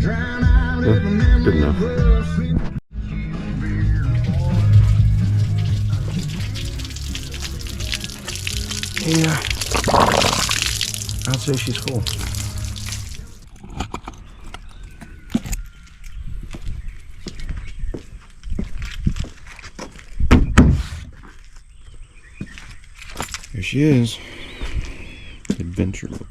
Good enough. Yeah, I'd say she's full. Here she is, Adventure Mobile.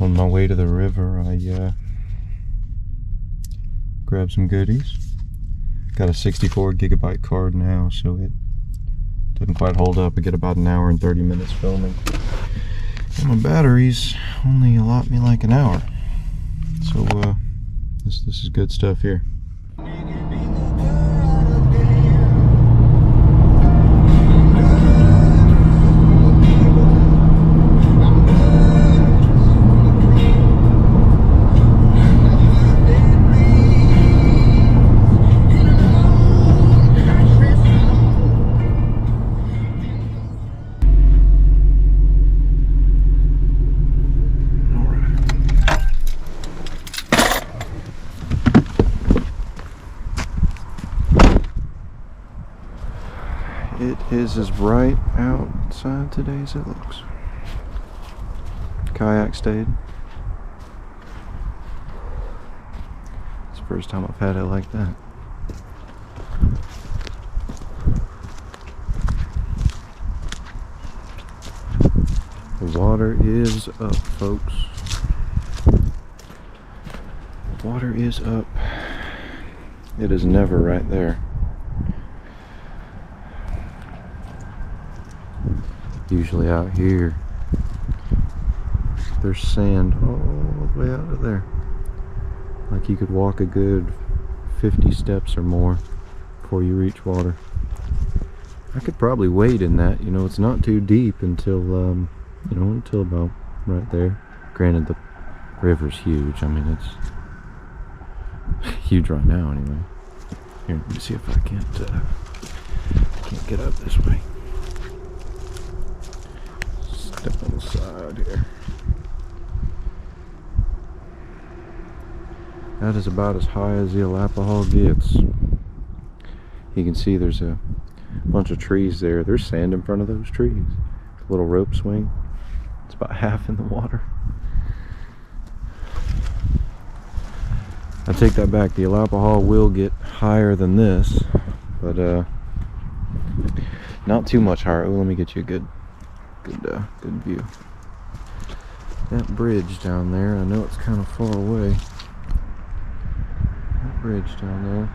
On my way to the river, I grabbed some goodies. Got a 64 gigabyte card now, so it doesn't quite hold up. I get about an hour and 30 minutes filming. And my batteries only allot me like an hour. So this is good stuff here. It is as bright outside today as it looks. Kayak stayed. It's the first time I've had it like that. The water is up, folks. Water is up. It is never right there. Usually out here, there's sand all the way out of there. Like you could walk a good 50 steps or more before you reach water. I could probably wade in that, you know, it's not too deep until, you know, until about right there. Granted, the river's huge. I mean, it's huge right now anyway. Here, let me see if I can't get up this way. Step on the side here. That is about as high as the Alapahaw gets. You can see there's a bunch of trees there. There's sand in front of those trees. A little rope swing. It's about half in the water. I take that back. The Alapahaw will get higher than this, but not too much higher. Oh, let me get you a good view. That bridge down there, I know it's kind of far away. That bridge down there.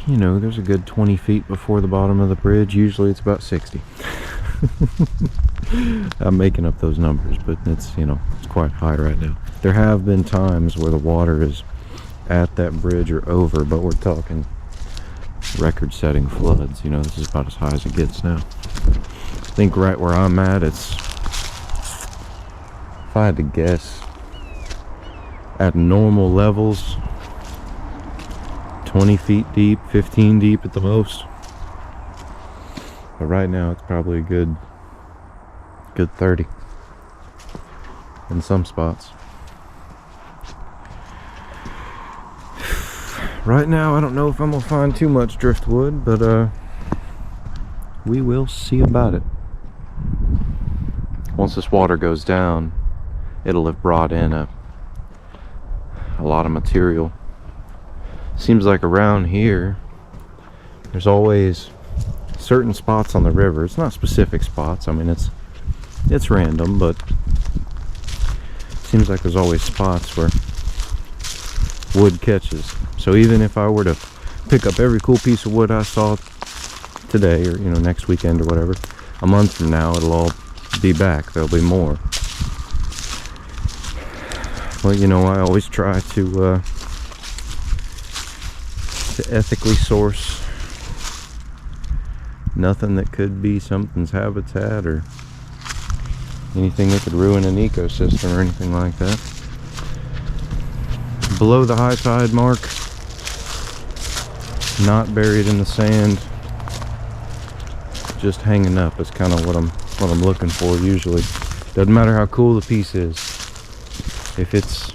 You know, there's a good 20 feet before the bottom of the bridge. Usually it's about 60. I'm making up those numbers, but it's, you know, it's quite high right now. There have been times where the water is at that bridge or over, but we're talking record-setting floods. You know, this is about as high as it gets now. I think right where I'm at, it's, if I had to guess, at normal levels, 20 feet deep, 15 deep at the most. But right now it's probably a good 30 in some spots. Right now I don't know if I'm gonna find too much driftwood, but we will see about it. Once this water goes down, it'll have brought in a lot of material. Seems like around here there's always certain spots on the river. It's not specific spots, I mean it's random, but it seems like there's always spots where wood catches. So even if I were to pick up every cool piece of wood I saw today or, you know, next weekend or whatever, a month from now it'll all be back. There'll be more. Well, you know, I always try to ethically source nothing that could be something's habitat or anything that could ruin an ecosystem or anything like that. Below the high tide mark, not buried in the sand, just hanging up is kind of what I'm looking for usually. Doesn't matter how cool the piece is. If it's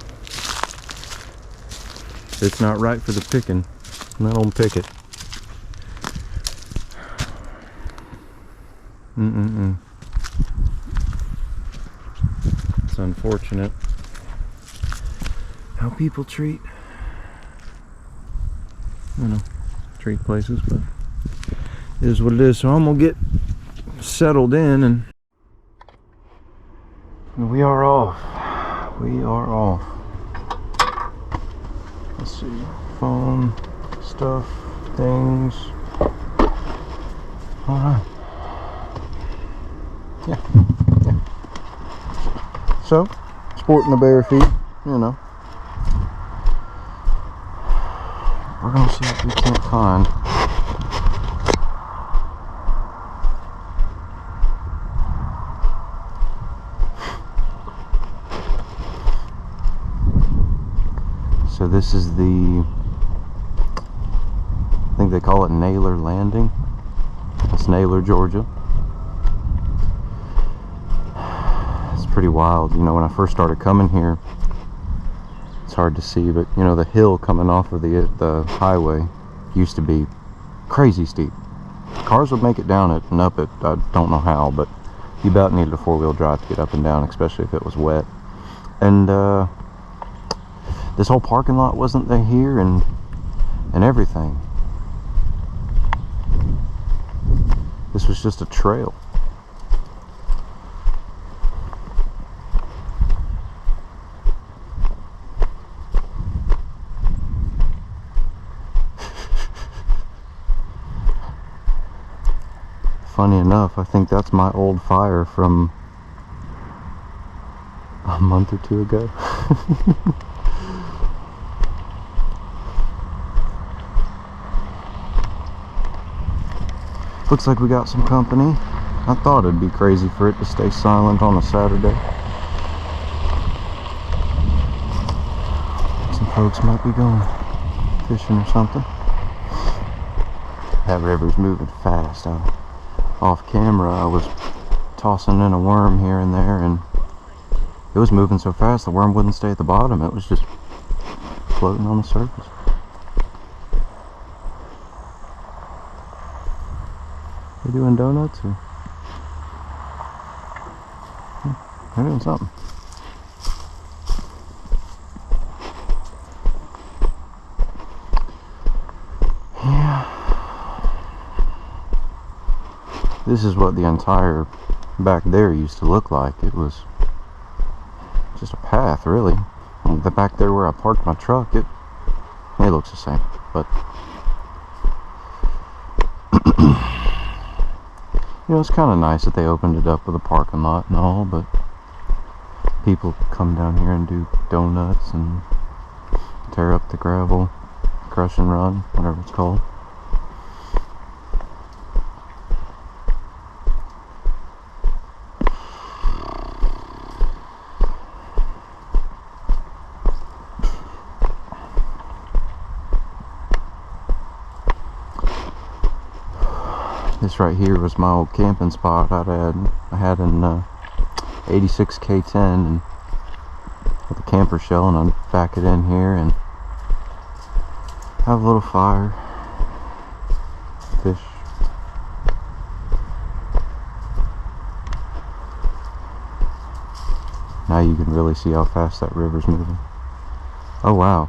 not right for the picking, I don't pick it. It's unfortunate how people treat places, but it is what it is. So I'm gonna get settled in, and we are off. We are off. Let's see, phone stuff, things. All right. Yeah. So, sporting the bare feet, you know. We're gonna see what we can't find. So this is I think they call it Naylor Landing. It's Naylor, Georgia. It's pretty wild. You know, when I first started coming here, it's hard to see, but you know, the hill coming off of the highway used to be crazy steep. Cars would make it down it and up it. I don't know how, but you about needed a four-wheel drive to get up and down, especially if it was wet. And this whole parking lot wasn't there here, and everything. This was just a trail. Funny enough, I think that's my old fire from a month or two ago. Looks like we got some company. I thought it'd be crazy for it to stay silent on a Saturday. Some folks might be going fishing or something. That river's moving fast. Off camera, I was tossing in a worm here and there, and it was moving so fast the worm wouldn't stay at the bottom. It was just floating on the surface. They doing donuts, or they're doing something. Yeah. This is what the entire back there used to look like. It was just a path, really. And the back there where I parked my truck, it looks the same, but you know, it's kind of nice that they opened it up with a parking lot and all, but people come down here and do donuts and tear up the gravel, crush and run, whatever it's called. This right here was my old camping spot I had an 86 K10 and with a camper shell, and I'd back it in here and have a little fire, fish. Now you can really see how fast that river's moving. Oh wow.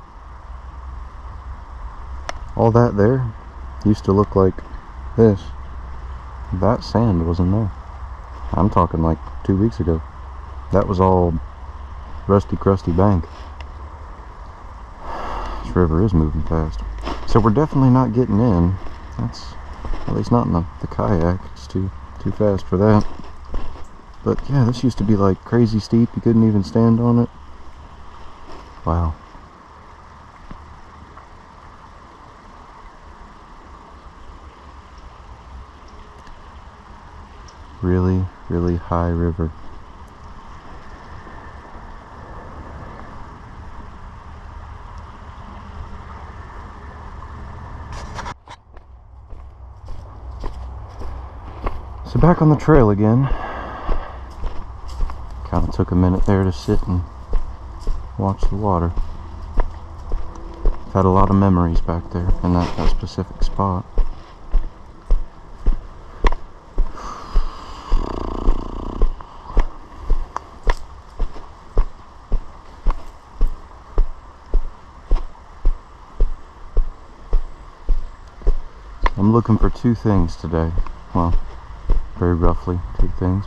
All that there used to look like this. That sand wasn't there. I'm talking like 2 weeks ago. That was all rusty, crusty bank. This river is moving fast. So we're definitely not getting in. That's At least not in the kayak. It's too fast for that. But yeah, this used to be like crazy steep. You couldn't even stand on it. Wow. Really, really high river. So back on the trail again. Kind of took a minute there to sit and watch the water. I've had a lot of memories back there in that specific spot. I'm looking for two things today. Well, very roughly two things.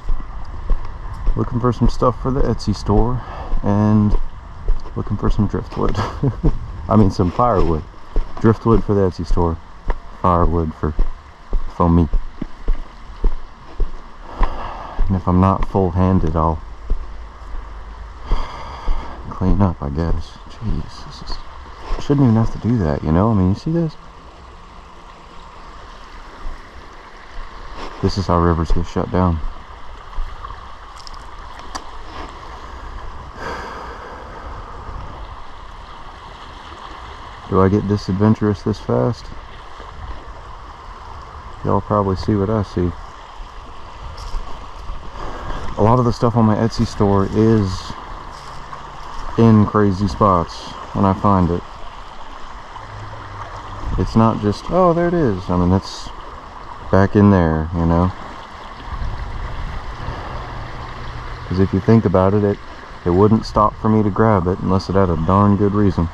Looking for some stuff for the Etsy store and looking for some driftwood. I mean some firewood. Driftwood for the Etsy store, firewood for me. And if I'm not full-handed, I'll clean up, I guess. Jeez, I shouldn't even have to do that, you know? I mean, you see this? This is how rivers get shut down. Do I get this adventurous this fast? Y'all probably see what I see. A lot of the stuff on my Etsy store is in crazy spots when I find it. It's not just, oh, there it is. I mean, it's back in there, you know. Because if you think about it, it wouldn't stop for me to grab it unless it had a darn good reason.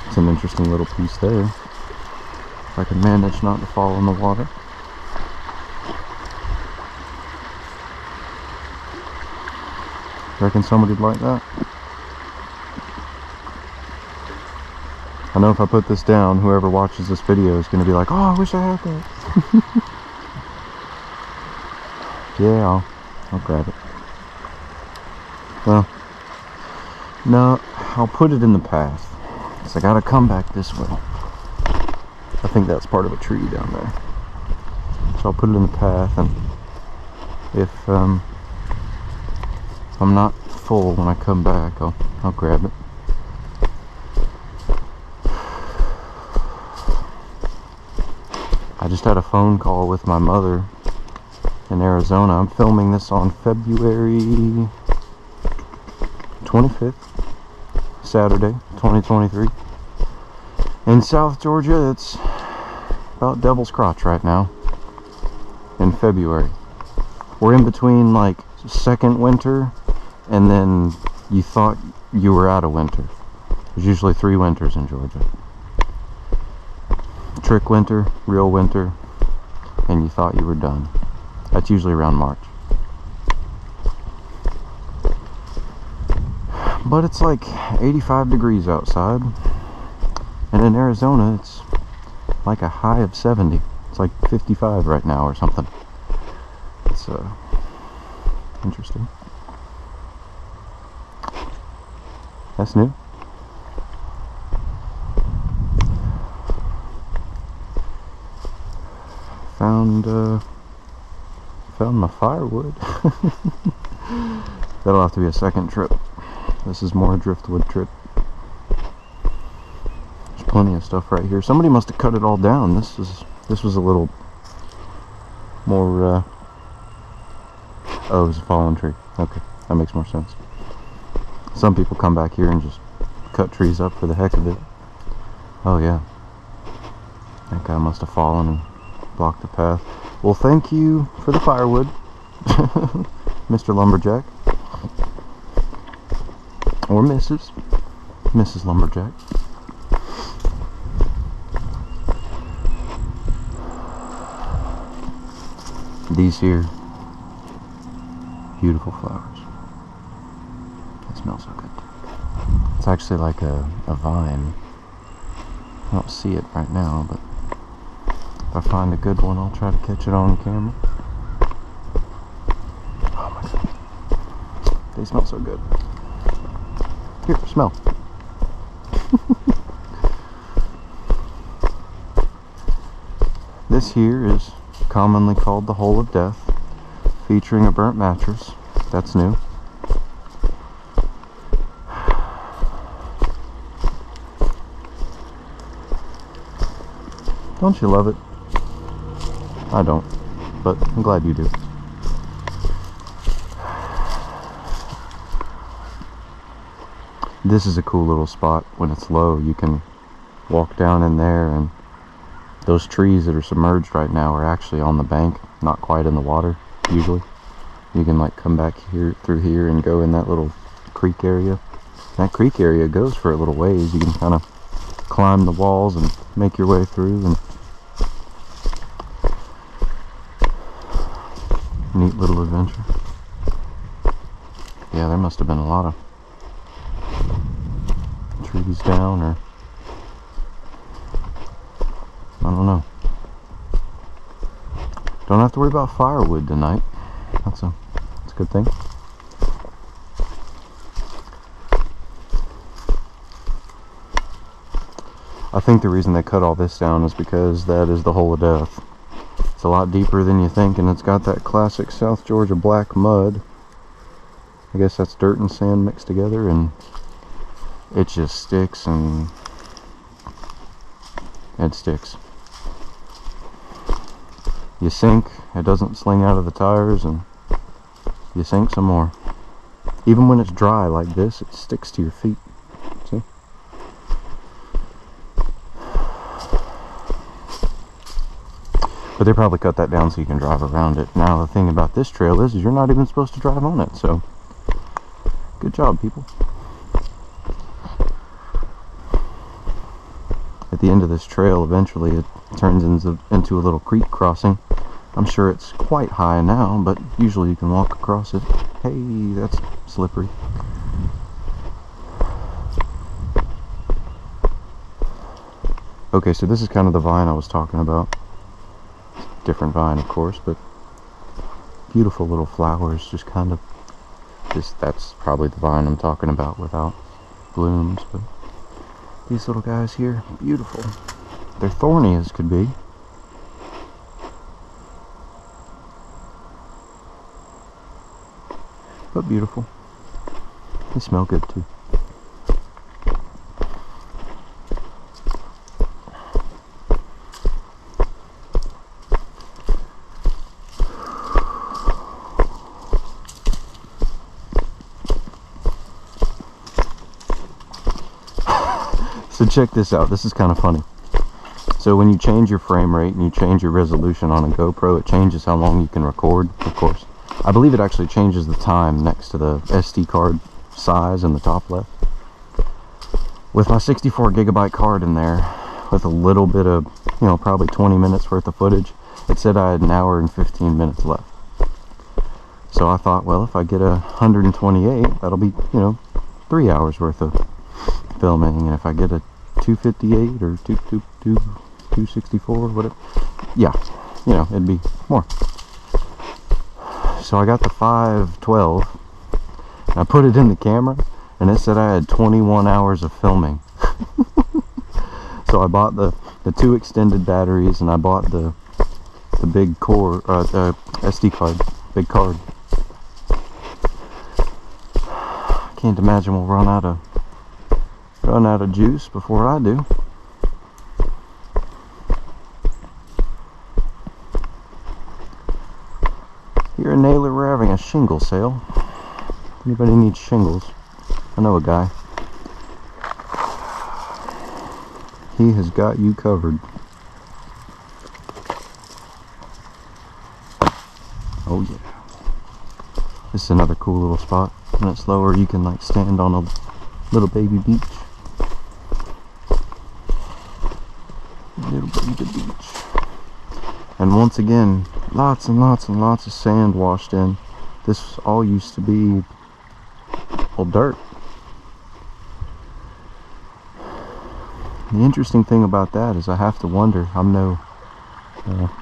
It's an interesting little piece there. If I can manage not to fall in the water. Reckon somebody'd like that? I know if I put this down, whoever watches this video is going to be like, oh, I wish I had that. Yeah, I'll grab it. Well, no, I'll put it in the path. So I gotta come back this way. I think that's part of a tree down there. So I'll put it in the path, and if I'm not full when I come back, I'll grab it. I just had a phone call with my mother in Arizona. I'm filming this on February 25th, Saturday, 2023. In South Georgia, it's about Devil's Crotch right now in February. We're in between like second winter and then you thought you were out of winter. There's usually 3 winters in Georgia. Trick winter, real winter, and you thought you were done. That's usually around March. But it's like 85 degrees outside, and in Arizona it's like a high of 70. It's like 55 right now or something. It's interesting. That's new. Found my firewood. That'll have to be a second trip. This is more a driftwood trip. There's plenty of stuff right here. Somebody must have cut it all down. This was a little more oh, it was a fallen tree. Okay, that makes more sense. Some people come back here and just cut trees up for the heck of it. Oh yeah, that guy must have fallen and blocked the path. Well, thank you for the firewood, Mr. Lumberjack. Or Mrs. Lumberjack. These here, beautiful flowers. It smells so good. It's actually like a vine. I don't see it right now, but if I find a good one, I'll try to catch it on camera. Oh my god. They smell so good. Here, smell. This here is commonly called the Hole of Death, featuring a burnt mattress. That's new. Don't you love it? I don't, but I'm glad you do. This is a cool little spot. When it's low, you can walk down in there, and those trees that are submerged right now are actually on the bank, not quite in the water. Usually you can like come back here through here and go in that little creek area. That creek area goes for a little ways. You can kind of climb the walls and make your way through, and neat little adventure. Yeah, there must have been a lot of trees down, or I don't know. Don't have to worry about firewood tonight. That's a good thing. I think the reason they cut all this down is because that is the Hole of Death. It's a lot deeper than you think, and it's got that classic South Georgia black mud. I guess that's dirt and sand mixed together, and it just sticks, and it sticks. You sink, it doesn't sling out of the tires, and you sink some more. Even when it's dry like this, it sticks to your feet. See? But they probably cut that down so you can drive around it. Now the thing about this trail is you're not even supposed to drive on it, so good job, people. At the end of this trail, eventually it turns into a little creek crossing. I'm sure it's quite high now, but usually you can walk across it. Hey, that's slippery. Okay, so this is kind of the vine I was talking about. Different vine, of course, but beautiful little flowers, just kind of, that's probably the vine I'm talking about without blooms, but these little guys here, beautiful. They're thorny as could be. But beautiful. They smell good too. So check this out, this is kind of funny. So when you change your frame rate and you change your resolution on a GoPro, it changes how long you can record, of course. I believe it actually changes the time next to the SD card size in the top left. With my 64 gigabyte card in there, with a little bit of, you know, probably 20 minutes worth of footage, it said I had an hour and 15 minutes left. So I thought, well, if I get 128, that'll be, you know, 3 hours worth of filming, and if I get a 258 or 264, whatever, yeah, you know, it'd be more. So I got the 512, and I put it in the camera, and it said I had 21 hours of filming. So I bought the 2 extended batteries, and I bought the big core, SD card, big card. Can't imagine we'll run out of juice before I do. Here in Naylor, we're having a shingle sale. If anybody needs shingles, I know a guy. He has got you covered. Oh yeah. This is another cool little spot. When it's lower, you can like stand on a little baby beach. Little baby beach. And once again, lots and lots and lots of sand washed in. This all used to be old dirt. The interesting thing about that is I have to wonder, I'm no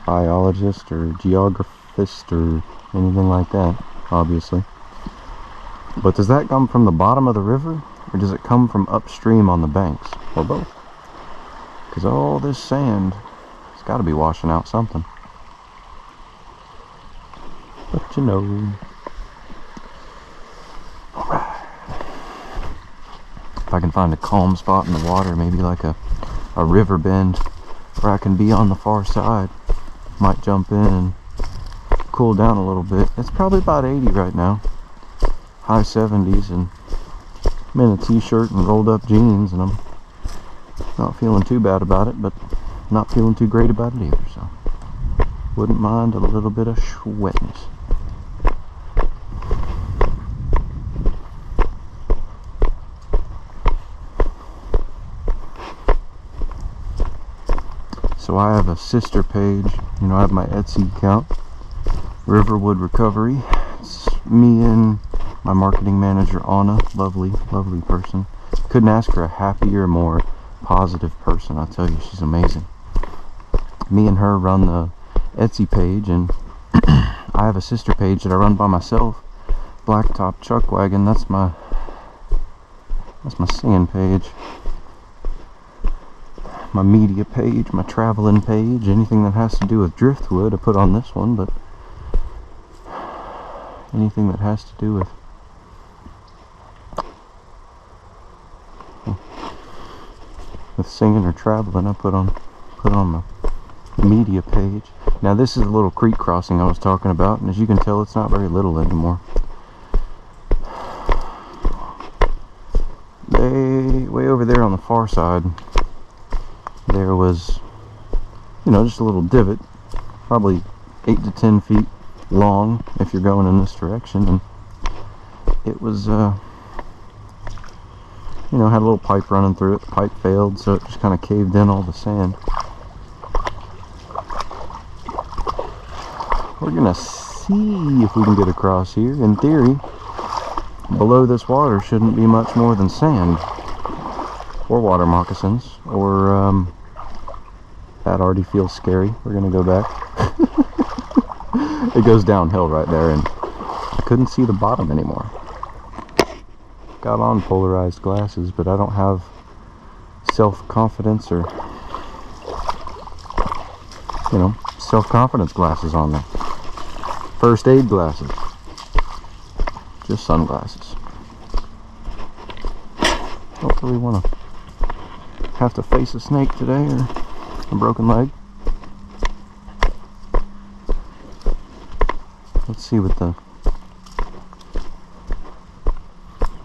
biologist or geographist or anything like that, obviously. But does that come from the bottom of the river, or does it come from upstream on the banks, or both? Because all this sand, it's got to be washing out something. But you know. Alright. If I can find a calm spot in the water, maybe like a river bend where I can be on the far side, might jump in and cool down a little bit. It's probably about 80 right now, high 70s, and I'm in a t-shirt and rolled up jeans, and I'm not feeling too bad about it, but not feeling too great about it either, so wouldn't mind a little bit of wetness. So I have a sister page, you know, I have my Etsy account, Riverwood Recovery. It's me and my marketing manager, Anna, lovely person. Couldn't ask for a happier, more positive person, I'll tell you, she's amazing. Me and her run the Etsy page, and I have a sister page that I run by myself, Blacktop Chuck Wagon. That's my singing page. My media page, my traveling page, anything that has to do with Driftwood I put on this one, but anything that has to do with singing or traveling I put on my media page. Now this is a little creek crossing I was talking about, and as you can tell, it's not very little anymore. Way over there on the far side, there was, you know, just a little divot, probably 8 to 10 feet long if you're going in this direction, and it was, you know, had a little pipe running through it. The pipe failed, so it just kind of caved in all the sand. We're gonna see if we can get across here. In theory, below this water shouldn't be much more than sand, or water moccasins, or that already feels scary. We're gonna go back. It goes downhill right there, and I couldn't see the bottom anymore. Got on polarized glasses, but I don't have self-confidence or, you know, self-confidence glasses on there. First aid glasses. Just sunglasses. Don't really want to have to face a snake today or a broken leg. Let's see what the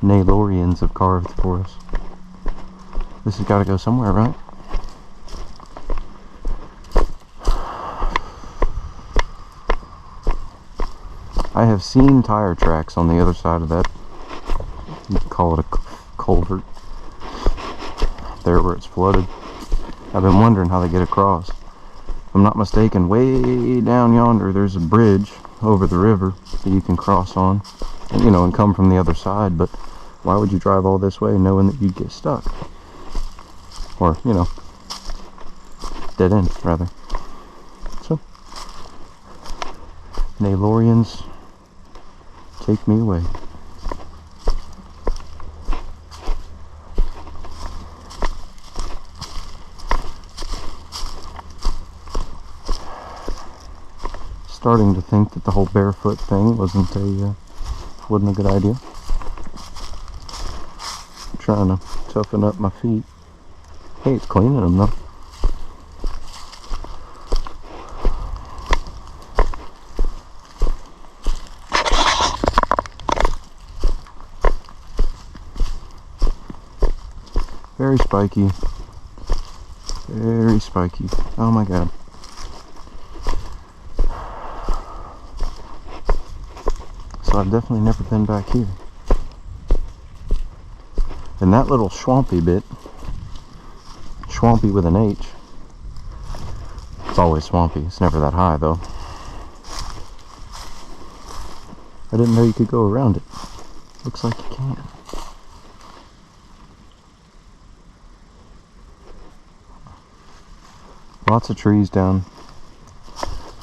Naylorians have carved for us. This has got to go somewhere, right? I have seen tire tracks on the other side of that. You could call it a culvert. There where it's flooded. I've been wondering how they get across. If I'm not mistaken, way down yonder there's a bridge over the river that you can cross on, and, you know, and come from the other side. But why would you drive all this way knowing that you'd get stuck? Or, you know, dead end, rather. So, Naylorians, take me away. Starting to think that the whole barefoot thing wasn't a good idea. I'm trying to toughen up my feet. Hey, it's cleaning them though. Very spiky. Very spiky. Oh my god. So I've definitely never been back here. And that little swampy bit, swampy with an H, it's always swampy. It's never that high though. I didn't know you could go around it. Looks like you can. Lots of trees down.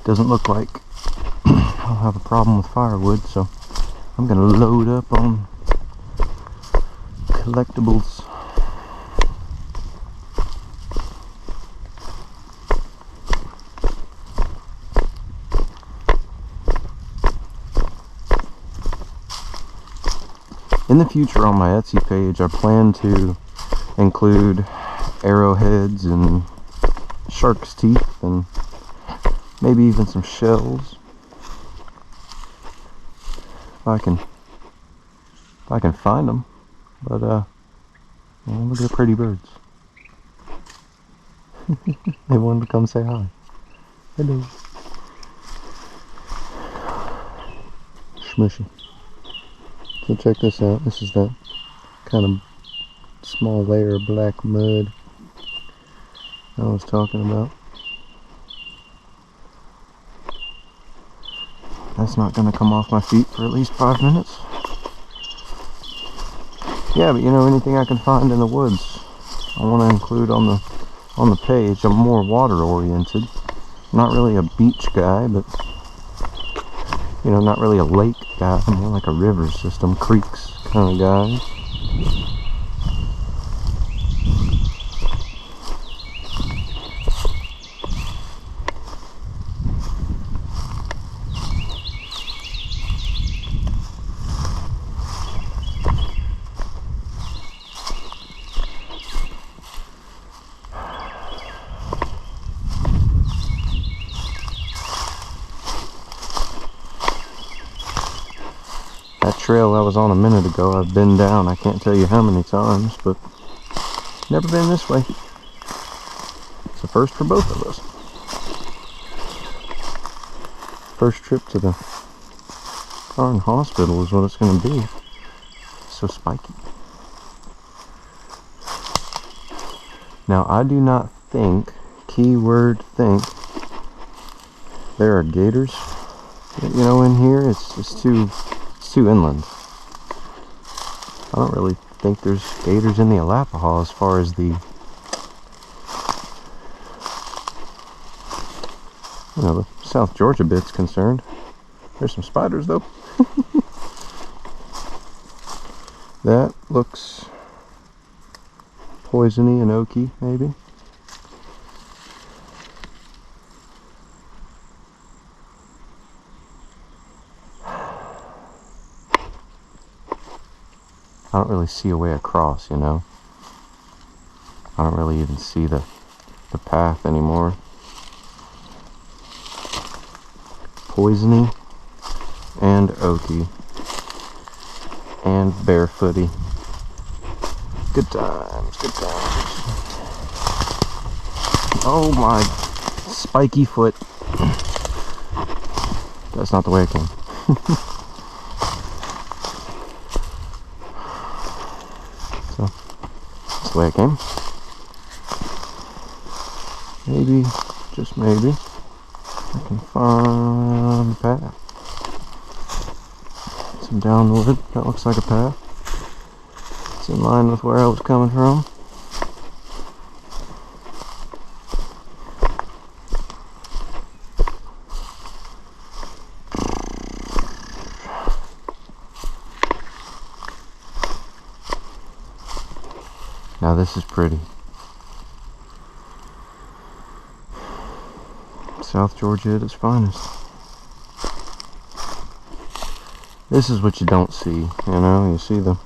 Doesn't look like I'll have a problem with firewood, so I'm gonna load up on collectibles. In the future on my Etsy page, I plan to include arrowheads and shark's teeth and maybe even some shells. If I can find them. But well, look at the pretty birds. They wanted to come say hi. Hello. Smushy. So check this out. This is that kind of small layer of black mud I was talking about. That's not going to come off my feet for at least 5 minutes. Yeah, but you know, anything I can find in the woods, I want to include on the page. I'm more water oriented. Not really a beach guy, but you know, not really a lake guy. I'm more like a river system, creeks kind of guy. That trail I was on a minute ago, I've been down, I can't tell you how many times, but never been this way. It's a first for both of us. First trip to the darn hospital is what it's going to be. It's so spiky. Now, I do not think, keyword think, there are gators, you know, in here. It's too inland. I don't really think there's gators in the Alapaha as far as the, you know, the South Georgia bit's concerned. There's some spiders though. That looks poisony and oaky, maybe. I don't really see a way across, you know. I don't really even see the path anymore. Poisony and oaky and barefooty. Good times, good times. Oh my spiky foot. That's not the way it came. So, that's the way it came. Maybe, just maybe, I can find a path. Some downward, that looks like a path. It's in line with where I was coming from. Now this is pretty. South Georgia at its finest. This is what you don't see, you know. You see the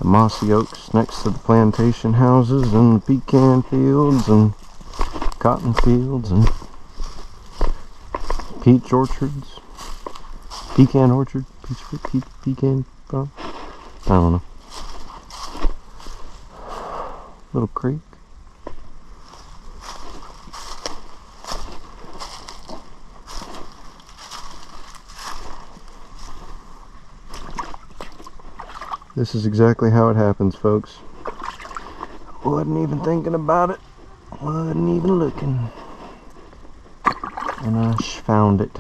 mossy oaks next to the plantation houses and the pecan fields and cotton fields and peach orchards, pecan orchard, pecan farm. I don't know. Little creek. This is exactly how it happens, folks. Wasn't even thinking about it. Wasn't even looking. And I found it.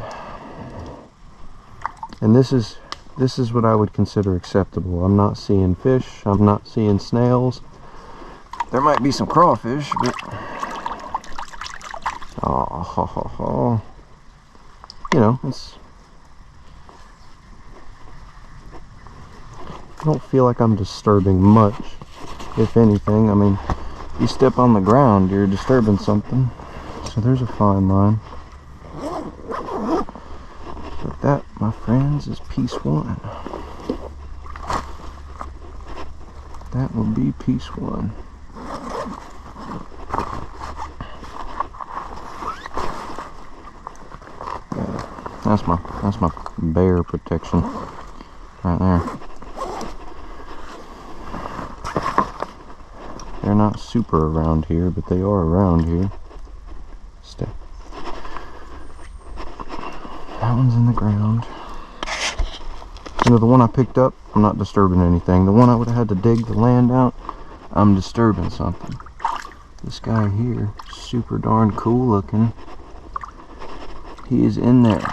And this is what I would consider acceptable. I'm not seeing fish. I'm not seeing snails. There might be some crawfish, but Oh, you know, I don't feel like I'm disturbing much, if anything. I mean, you step on the ground, you're disturbing something. So there's a fine line. But that, my friends, is piece one. That will be piece one. Yeah, that's my bear protection right there. They're not super around here, but they are around here. Stay. That one's in the ground. You know, the one I picked up, I'm not disturbing anything. The one I would have had to dig the land out, I'm disturbing something. This guy here, super darn cool looking. He is in there,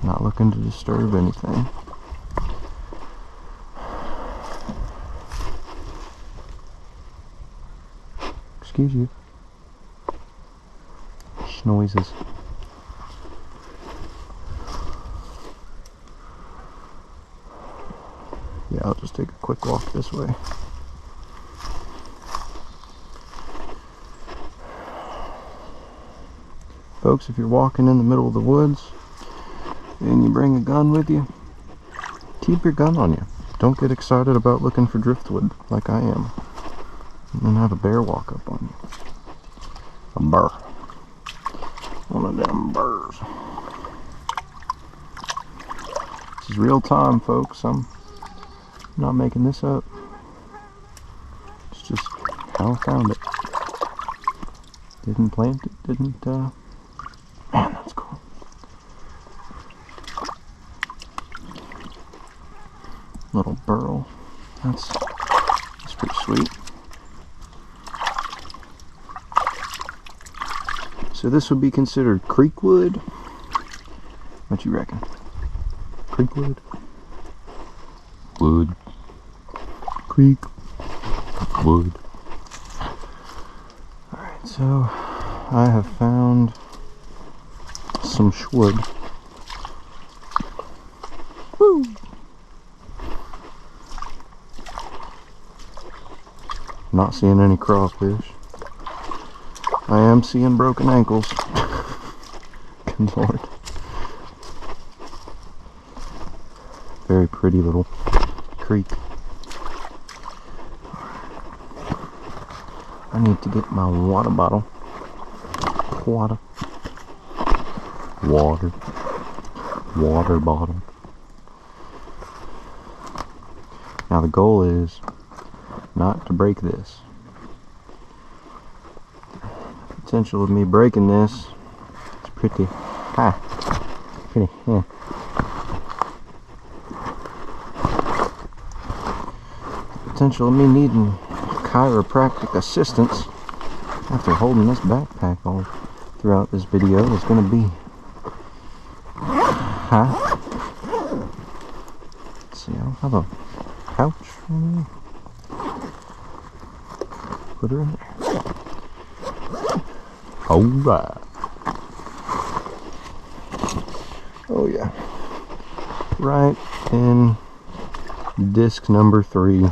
not looking to disturb anything. Excuse you. Noises. Yeah, I'll just take a quick walk this way. Folks, if you're walking in the middle of the woods and you bring a gun with you, keep your gun on you. Don't get excited about looking for driftwood like I am. And have a bear walk up on you. A burr. One of them burrs. This is real time, folks. I'm not making this up. It's just how I found it. Didn't plant it, didn't, man, that's cool. Little burl. That's pretty sweet. So this would be considered creekwood. What you reckon? Creekwood? Wood. Creek. Wood. Alright, so I have found some wood. Woo! Not seeing any crawfish. I am seeing broken ankles. Good Lord. Very pretty little creek. I need to get my water bottle. Water bottle. Now the goal is not to break this. Potential of me breaking this is pretty high. Pretty, yeah. Potential of me needing chiropractic assistance after holding this backpack all throughout this video is going to be high. Let's see, I don't have a pouch for me. Put her in there. Alright. Oh yeah. Right in disc number 3.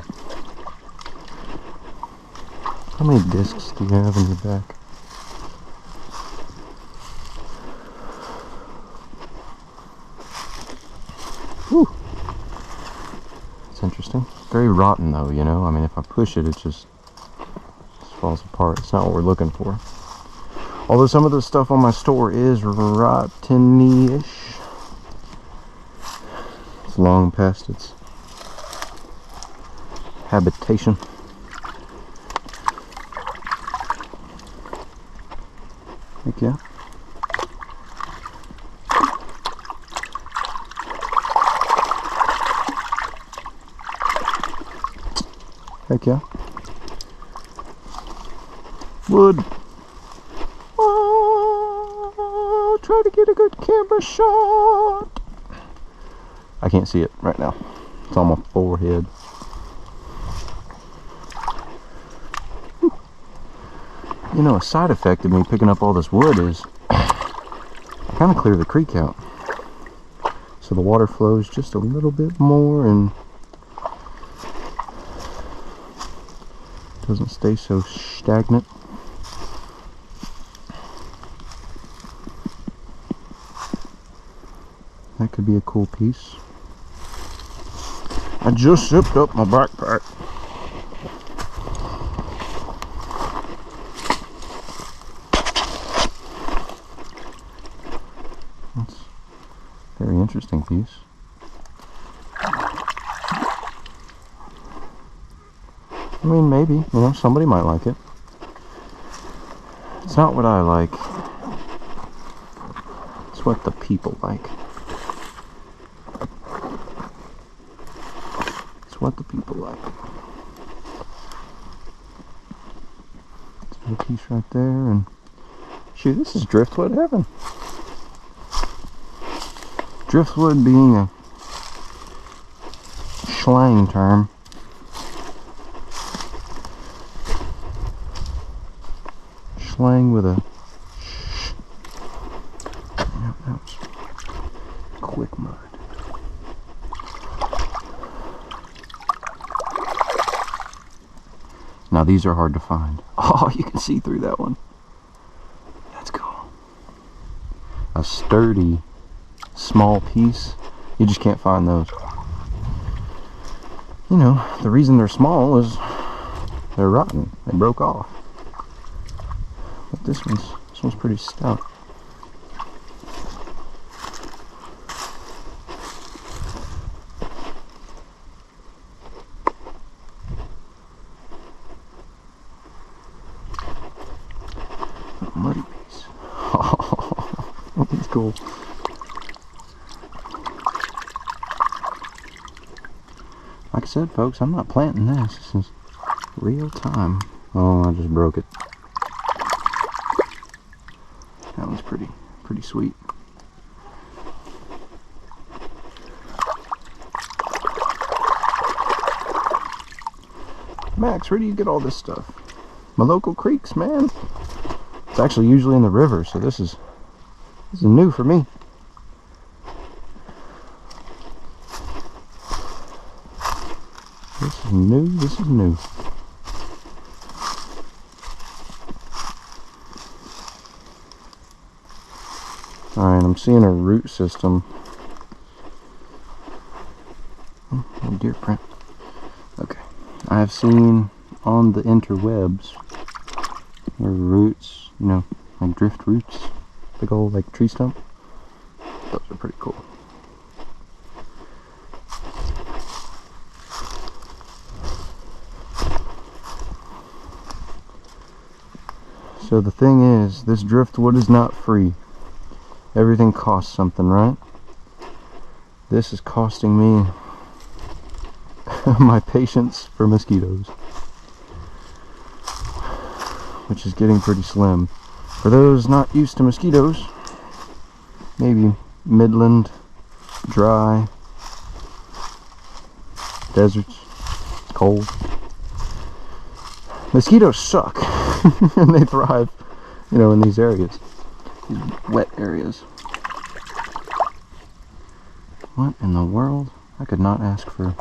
How many discs do you have in your back? Whew. It's interesting. Very rotten though, you know? I mean, if I push it, it just falls apart. It's not what we're looking for. Although some of the stuff on my store is rotten-ish. It's long past its habitation. Heck yeah. Heck yeah. Wood. Oh, try to get a good camera shot. I can't see it right now. It's on my forehead. You know, a side effect of me picking up all this wood is I kind of clear the creek out. So the water flows just a little bit more and doesn't stay so stagnant. That could be a cool piece. I just zipped up my backpack. That's a very interesting piece. I mean, maybe, you know, somebody might like it. It's not what I like. It's what the people like. It's what the people like. There's a piece right there, and shoot, this is driftwood heaven. Driftwood being a slang term. Slang with a sh. Yeah, that was quick mud. Now these are hard to find. Oh, you can see through that one. That's cool. A sturdy, small piece. You just can't find those. You know, the reason they're small is they're rotten. They broke off. But this one's pretty stout. A muddy piece. Oh, that's cool. Like I said, folks, I'm not planting this. This is real time. Oh, I just broke it. That one's pretty sweet. Max, where do you get all this stuff? My local creeks, man. It's actually usually in the river, so this is new for me. This is new. Alright, I'm seeing a root system. Oh, a deer print. Okay. I have seen on the interwebs where roots, you know, like drift roots, big old like tree stump. Those are pretty cool. So the thing is, this driftwood is not free. Everything costs something, right? This is costing me my patience for mosquitoes, which is getting pretty slim. For those not used to mosquitoes, maybe Midland, dry, deserts, cold. Mosquitoes suck, and they thrive, you know, in these areas. These wet areas. What in the world? I could not ask for.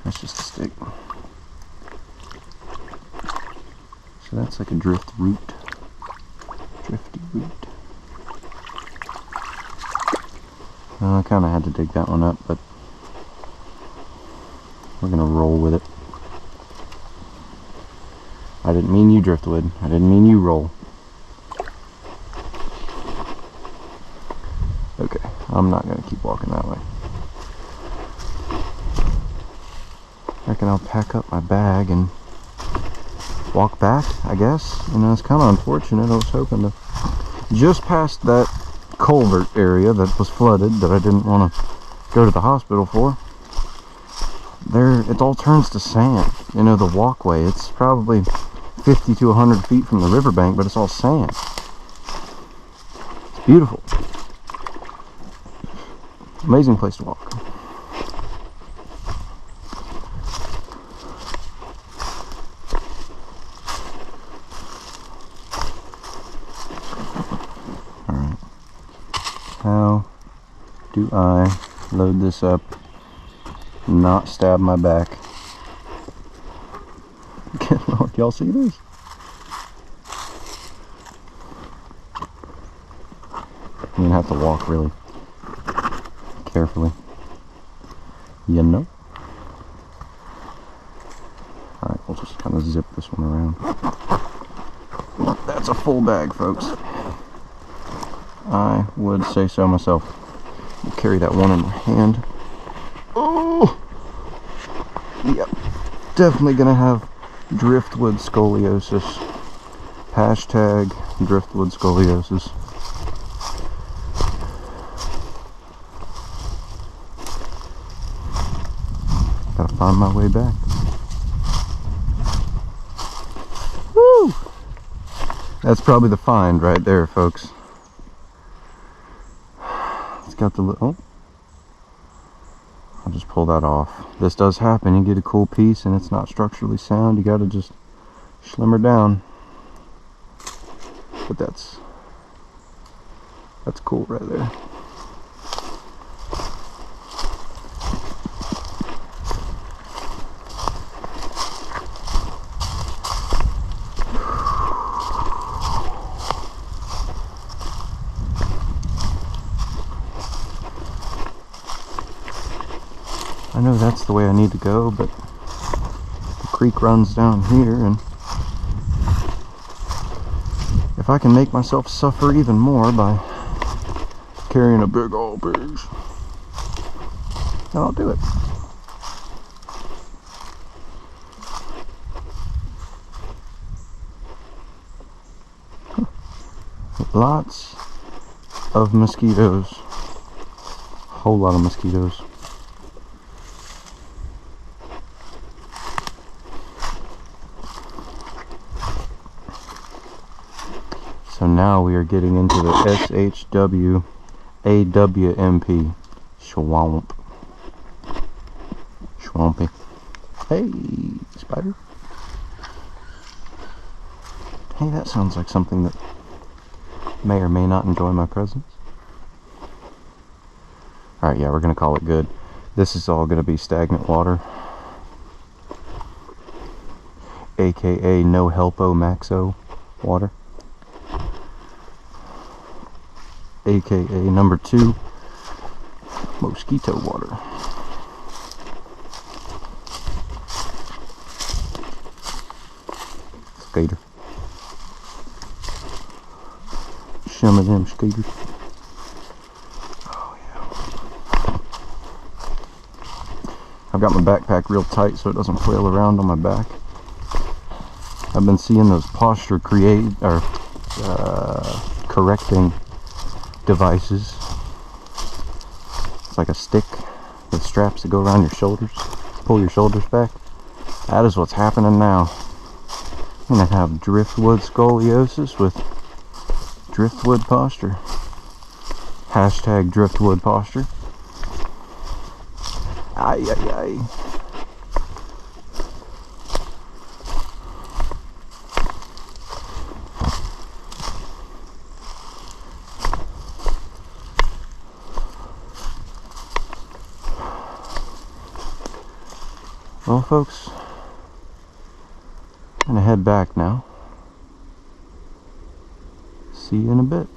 That's just a stick. So that's like a drift root. Drifty root. Well, I kind of had to dig that one up, but we're gonna roll with it. I didn't mean you, driftwood. I didn't mean you, roll. Okay, I'm not gonna keep walking that way. I reckon I'll pack up my bag and walk back, I guess. You know, it's kind of unfortunate. I was hoping to just past that culvert area that was flooded that I didn't want to go to the hospital for. There, it all turns to sand. You know, the walkway, it's probably 50 to 100 feet from the riverbank, but it's all sand. It's beautiful. Amazing place to walk. do I load this up, not stab my back. Good Lord, y'all see this? You're gonna have to walk really carefully, you know? Alright, we'll just kind of zip this one around. That's a full bag, folks. I would say so myself. We'll carry that one in my hand. Oh! Yep. Definitely gonna have driftwood scoliosis. Hashtag driftwood scoliosis. Gotta find my way back. Woo! That's probably the find right there, folks. It's got the little... Oh. I'll just pull that off. This does happen. You get a cool piece and it's not structurally sound. You gotta just slimmer down. But that's cool right there. I know that's the way I need to go, but the creek runs down here, and if I can make myself suffer even more by carrying a big old piece, then I'll do it. Lots of mosquitoes. Whole lot of mosquitoes. So now we are getting into the SHW AWMP swamp. Swampy. Hey, spider. Hey, that sounds like something that may or may not enjoy my presence. Alright, yeah, we're gonna call it good. This is all gonna be stagnant water, aka no helpo maxo water, aka number 2 mosquito water. Skater. Some of them skaters. Oh yeah. I've got my backpack real tight so it doesn't flail around on my back. I've been seeing those posture correcting devices. It's like a stick with straps that go around your shoulders, pull your shoulders back. That is what's happening now. I'm gonna have driftwood scoliosis with driftwood posture. Hashtag driftwood posture. Ay, ay, ay. Well, folks, I'm gonna head back now. See you in a bit.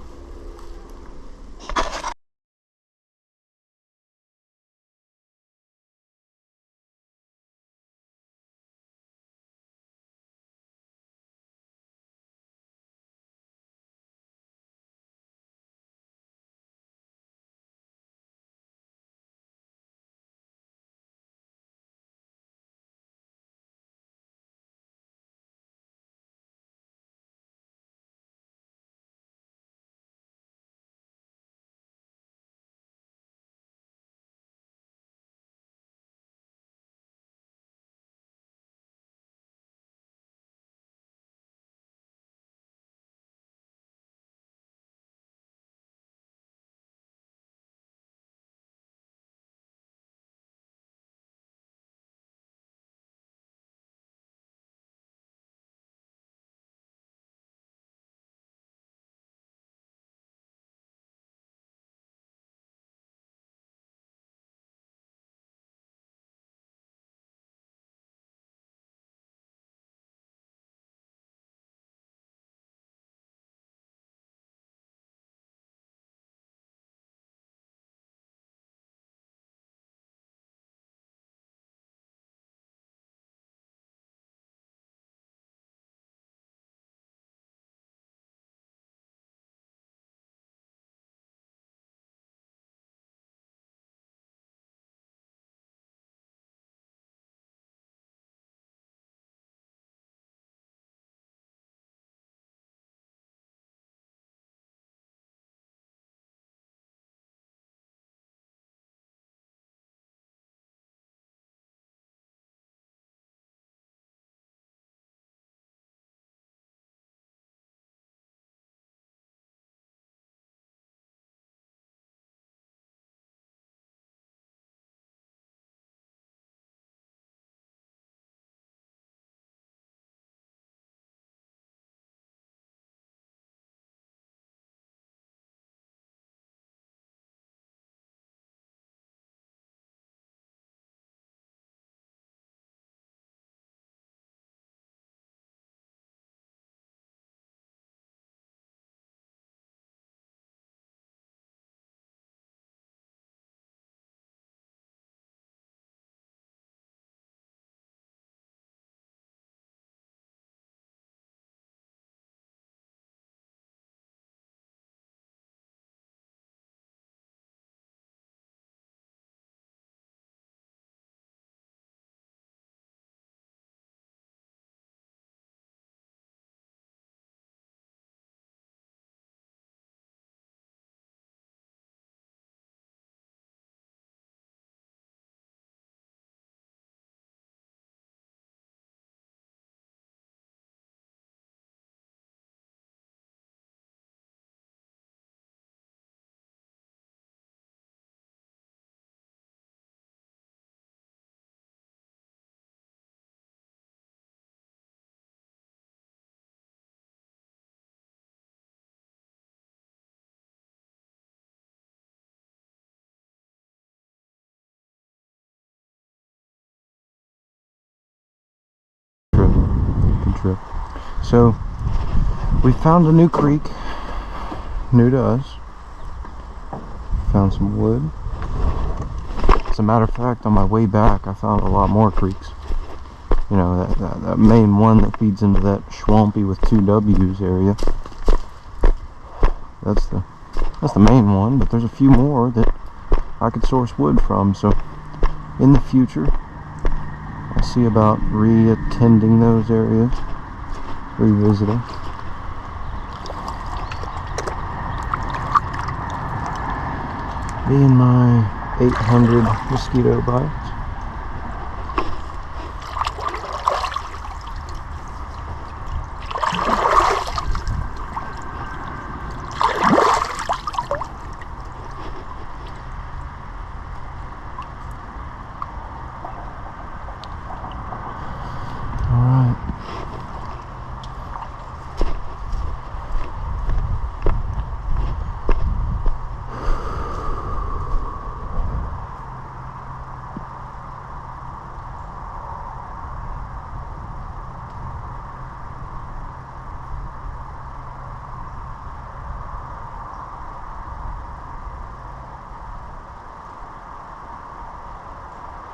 trip. So we found a new creek, new to us. Found some wood. As a matter of fact, on my way back, I found a lot more creeks. You know, that main one that feeds into that swampy with 2 W's area. That's the main one, but there's a few more that I could source wood from. So in the future, I'll see about re-attending those areas, revisiting. Being my 800 mosquito bites.